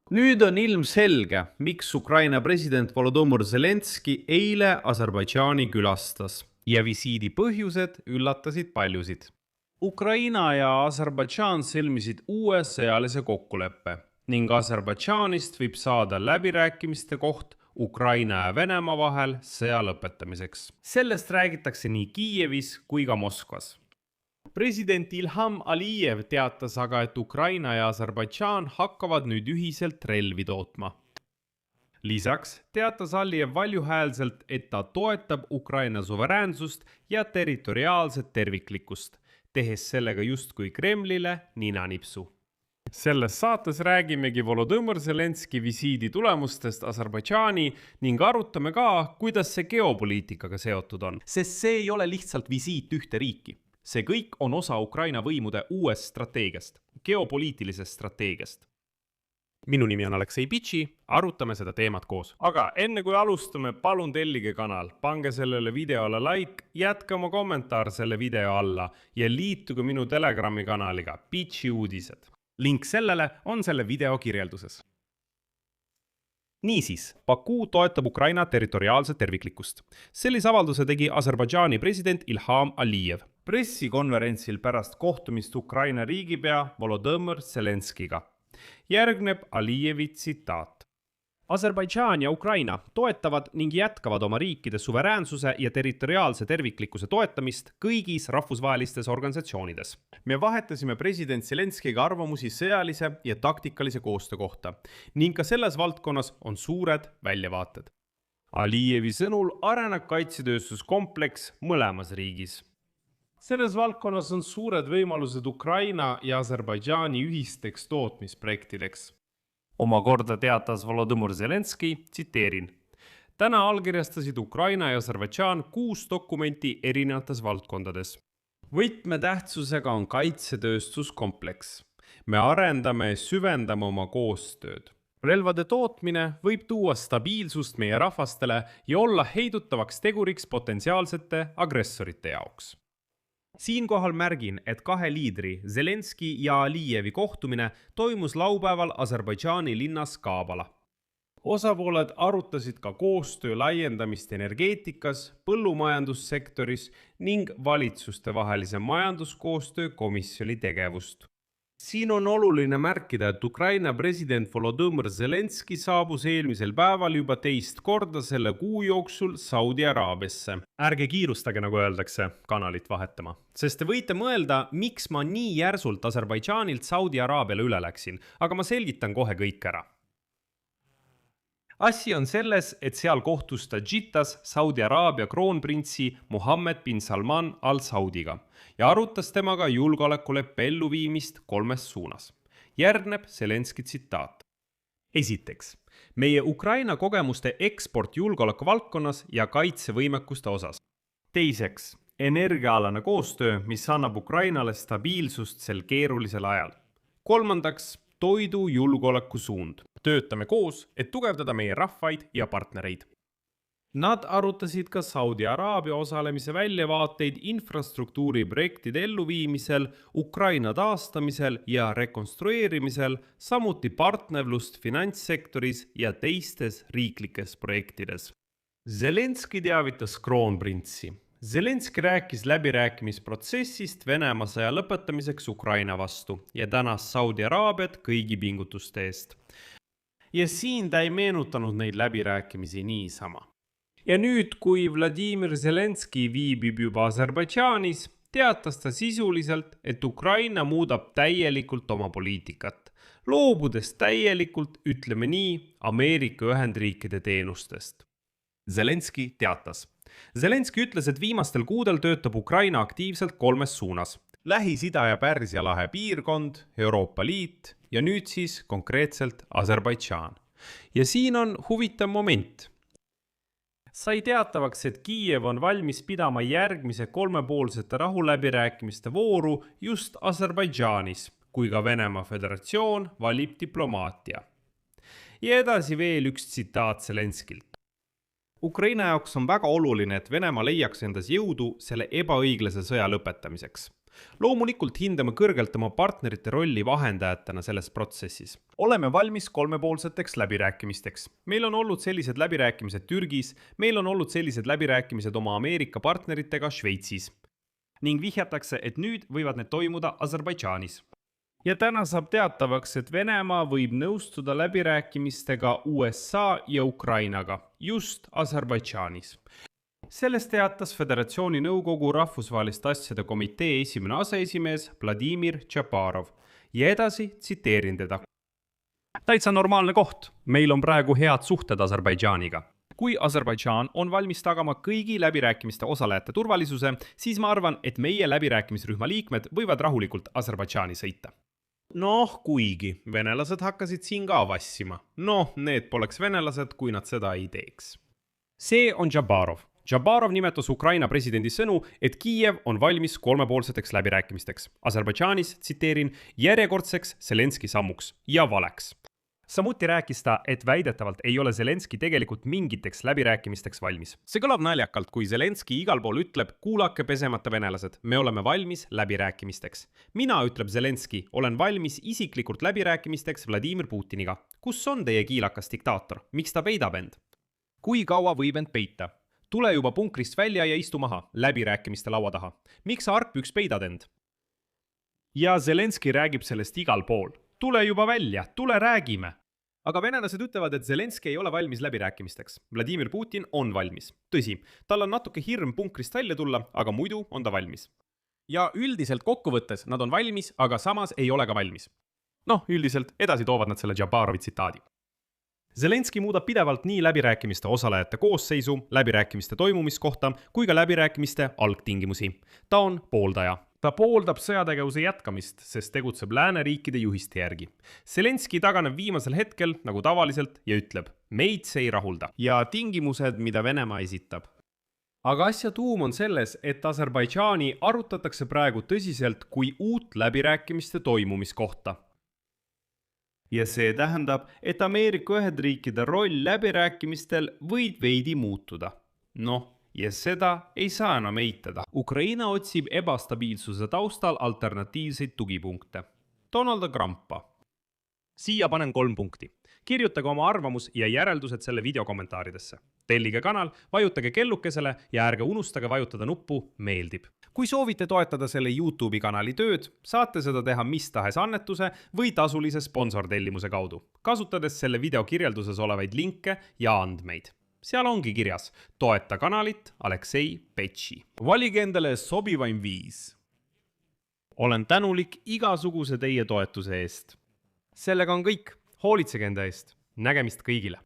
Nüüd on ilmselge, miks Ukraina president Volodõmõr Zelenski eile Aserbaidžaani külastas. Ja visiidi põhjused üllatasid paljusid. Ukraina ja Aserbaidžaan sõlmisid uue sõjalise kokkuleppe ning Aserbaidžaanist võib saada läbirääkimiste koht Ukraina ja Venemaa vahel sõja lõpetamiseks. Sellest räägitakse nii Kiievis kui ka Moskvas. President Ilham Alijev teatas aga, et Ukraina ja Aserbaidžaan hakkavad nüüd ühiselt relvi tootma. Lisaks teatas Alijev valjuhäälselt, et ta toetab Ukraina suveräänsust ja territoriaalset terviklikkust, tehes sellega justkui Kremlile ninanipsu. Selles saates räägimegi Volodõmõr Zelenski visiidi tulemustest Aserbaidžaani ning arutame ka, kuidas see geopoliitikaga seotud on. Sest see ei ole lihtsalt visiit ühte riiki. See kõik on osa Ukraina võimude uuest strateegiast, geopoliitilisest strateegiast. Minu nimi on Aleksei Pitši, arutame seda teemat koos. Aga enne kui alustame, palun tellige kanal, pange sellele videole like, jätke oma kommentaar selle video alla ja liituge minu Telegrami kanaliga Pitši uudised. Link sellele on selle video kirjelduses. Niisiis, Baku toetab Ukraina territoriaalset terviklikkust. Sellise avalduse tegi Aserbaidžaani president Ilham Alijev pressikonverentsil pärast kohtumist Ukraina riigipea Volodõmõr Zelenskiga. Järgneb Alijevi tsitaat. Aserbaidžaan ja Ukraina toetavad ning jätkavad oma riikide suveräänsuse ja territoriaalse terviklikkuse toetamist kõigis rahvusvahelistes organisatsioonides. Me vahetasime president Zelenskiga arvamusi sõjalise ja taktikalise koostöö kohta ning ka selles valdkonnas on suured väljavaated. Alijevi sõnul areneb kaitsetööstuskompleks mõlemas riigis. Selles valdkonnas on suured võimalused Ukraina ja Aserbaidžaani ühisteks tootmisprojektideks. Omakorda teatas Volodõmõr Zelenski, tsiteerin. Täna allkirjastasid Ukraina ja Aserbaidžaan 6 dokumenti erinevates valdkondades. Võtmetähtsusega on kaitsetööstuskompleks. Me arendame ja süvendame oma koostööd. Relvade tootmine võib tuua stabiilsust meie rahvastele ja olla heidutavaks teguriks potentsiaalsete agressorite jaoks. Siinkohal märgin, et 2 liidri, Zelenski ja Alijevi kohtumine toimus laupäeval Aserbaidžaani linnas Kaabala. Osapooled arutasid ka koostöö laiendamist energeetikas, põllumajandussektoris ning valitsuste vahelise majanduskoostöö komisjoni tegevust. Siin on oluline märkida, et Ukraina president Volodõmõr Zelenski saabus eelmisel päeval juba teist korda selle kuu jooksul Saudi Araabiasse. Ärge kiirustage, nagu öeldakse, kanalit vahetama. Sest te võite mõelda, miks ma nii järsult Aserbaidžaanilt Saudi Araabiale üle läksin, aga ma selgitan kohe kõik ära. Asi on selles, et seal kohtus ta Džittas Saudi Araabia kroonprintsi Mohammed bin Salman al-Saudiga ja arutas temaga julgeolekuleppe elluviimist 3 suunas. Järgneb Zelenski tsitaat. Esiteks, meie Ukraina kogemuste eksport julgeoleku valdkonnas ja kaitsevõimekuste osas. Teiseks, energiaalane koostöö, mis annab Ukrainale stabiilsust sel keerulisel ajal. Kolmandaks, toidu julgeoleku suund. Töötame koos, et tugevdada meie rahvaid ja partnereid. Nad arutasid ka Saudi Araabia osalemise väljavaateid infrastruktuuri projektide elluviimisel, Ukraina taastamisel ja rekonstrueerimisel, samuti partnerlust finantssektoris ja teistes riiklikes projektides. Zelenski teavitas kroonprintsi. Zelenski rääkis läbirääkimisprotsessist Venemaa sõja lõpetamiseks Ukraina vastu ja tänas Saudi Araabiat kõigi pingutuste eest. Ja siin ta ei meenutanud neid läbirääkimisi niisama. Ja nüüd, kui Vladimir Zelenski viibib juba Aserbaidžaanis, teatas ta sisuliselt, et Ukraina muudab täielikult oma poliitikat, loobudes täielikult, ütleme nii, Ameerika Ühendriikide teenustest. Zelenski teatas. Zelenski ütles, et viimastel kuudel töötab Ukraina aktiivselt 3 suunas. Lähis-Ida ja Pärsia lahe piirkond, Euroopa Liit ja nüüd siis konkreetselt Aserbaidžaan. Ja siin on huvitav moment. Sai teatavaks, et Kiiev on valmis pidama järgmise 3-poolsete rahuläbirääkimiste vooru just Aserbaidžaanis, kui ka Venemaa Föderatsioon valib diplomaatia. Ja edasi veel üks tsitaat Zelenskilt. Ukraina jaoks on väga oluline, et Venemaa leiaks endas jõudu selle ebaõiglase sõja lõpetamiseks. loomulikult hindame kõrgelt oma partnerite rolli vahendajatena selles protsessis. Oleme valmis kolmepoolseteks läbirääkimisteks. Meil on olnud sellised läbirääkimised Türgis, meil on olnud sellised läbirääkimised oma Ameerika partneritega Šveitsis. Ning vihjatakse, et nüüd võivad need toimuda Aserbaidžaanis. Ja täna saab teatavaks, et Venemaa võib nõustuda läbirääkimistega USA ja Ukrainaga, just Aserbaidžaanis. Sellest teatas Föderatsiooni nõukogu rahvusvaheliste asjade komitee esimene aseesimees Vladimir Tšaparov ja edasi tsiteerin teda. Täitsa normaalne koht. Meil on praegu head suhted Aserbaidžaaniga. Kui Aserbaidžaan on valmis tagama kõigi läbirääkimiste osalejate turvalisuse, siis ma arvan, et meie läbirääkimisrühma liikmed võivad rahulikult Aserbaidžaani sõita. Noh, kuigi venelased hakkasid siin ka vassima. Noh, need poleks venelased, kui nad seda ei teeks. See on Tšaparov. Tšaparov nimetas Ukraina presidendi sõnu, et Kiiev on valmis kolmepoolseteks läbirääkimisteks. Aserbaidžaanis, tsiteerin, järjekordseks Zelenski sammuks ja valeks. Samuti rääkis ta, et väidetavalt ei ole Zelenski tegelikult mingiteks läbirääkimisteks valmis. See kõlab naljakalt, kui Zelenski igal pool ütleb, kuulake pesemata venelased, me oleme valmis läbirääkimisteks. Mina, ütleb Zelenski, olen valmis isiklikult läbirääkimisteks Vladimir Putiniga. Kus on teie kiilakas diktaator? Miks ta peidab end? Kui kaua võib end peita? Tule juba punkrist välja ja istu maha, läbirääkimiste laua taha. Miks sa argpüks peidad end? Ja Zelenski räägib sellest igal pool. Tule juba välja, tule räägime. Aga venelased ütlevad, et Zelenski ei ole valmis läbirääkimisteks. Vladimir Putin on valmis. Tõsi, tal on natuke hirm punkrist välja tulla, aga muidu on ta valmis. Ja üldiselt kokkuvõttes nad on valmis, aga samas ei ole ka valmis. Noh, üldiselt edasi toovad nad selle Tšaparovi tsitaadi. Zelenski muudab pidevalt nii läbirääkimiste osalejate koosseisu, läbirääkimiste toimumiskohta kui ka läbirääkimiste algtingimusi. Ta on pooldaja. Ta pooldab sõjategevuse jätkamist, sest tegutseb lääneriikide juhiste järgi. Zelenski taganeb viimasel hetkel, nagu tavaliselt, ja ütleb, meid see ei rahulda. Ja tingimused, mida Venemaa esitab. Aga asja tuum on selles, et Aserbaidžaani arutatakse praegu tõsiselt kui uut läbirääkimiste toimumiskohta. Ja see tähendab, et Ameerika Ühendriikide roll läbirääkimistel võib veidi muutuda. Noh, ja seda ei saa enam eitada. Ukraina otsib ebastabiilsuse taustal alternatiivseid tugipunkte. Donald Trumpa. Siia panen 3 punkti. Kirjutage oma arvamus ja järeldused selle video kommentaaridesse. Tellige kanal, vajutage kellukesele ja ärge unustage vajutada nuppu meeldib. Kui soovite toetada selle YouTube'i kanali tööd, saate seda teha mis tahes annetuse või tasulise sponsortellimuse kaudu, kasutades selle video kirjelduses olevaid linke ja andmeid. Seal ongi kirjas, toeta kanalit Aleksei Petši. Valige endale sobivaim viis. Olen tänulik igasuguse teie toetuse eest. Sellega on kõik. Hoolitsege enda eest. Nägemist kõigile.